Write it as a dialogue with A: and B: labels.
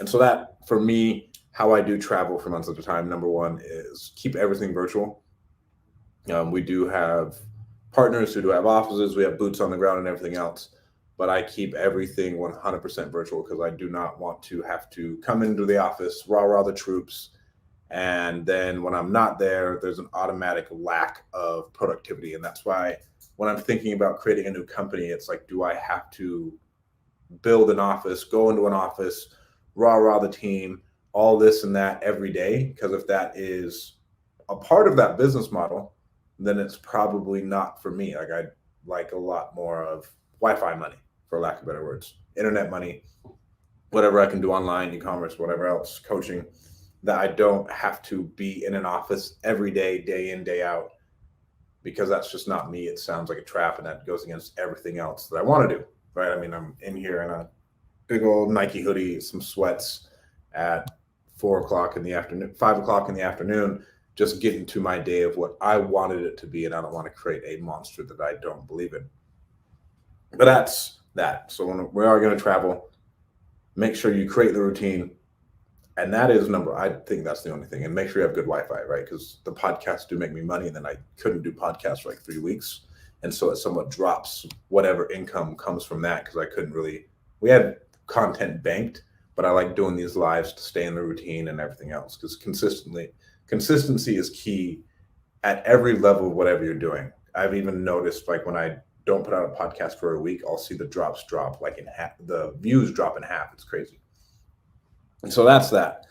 A: And so that, for me, how I do travel for months at a time, number one is keep everything virtual. We do have partners who do have offices, we have boots on the ground and everything else, but I keep everything 100% virtual because I do not want to have to come into the office, rah the troops, and then when I'm not there, there's an automatic lack of productivity. And that's why when I'm thinking about creating a new company, it's like, do I have to build an office, go into an office, rah the team, all this and that every day? Because if that is a part of that business model, then it's probably not for me. Like, I like a lot more of Wi-Fi money, for lack of better words, internet money, whatever I can do online, e-commerce, whatever else, coaching, that I don't have to be in an office every day, day in, day out, because that's just not me. It sounds like a trap, and that goes against everything else that I want to do, right? I mean, I'm in here in a big old Nike hoodie, some sweats at 4 o'clock in the afternoon, 5 o'clock in the afternoon, just getting to my day of what I wanted it to be. And I don't want to create a monster that I don't believe in. But that's that. So when we are going to travel, make sure you create the routine. And that is I think that's the only thing. And make sure you have good Wi-Fi, right? Because the podcasts do make me money. And then I couldn't do podcasts for like 3 weeks. And so it somewhat drops whatever income comes from that, because I couldn't really, we had content banked, but I like doing these lives to stay in the routine and everything else. Because consistency is key at every level of whatever you're doing. I've even noticed, like, when I don't put out a podcast for a week, I'll see the drops drop like in half, the views drop in half. It's crazy. And so that's that.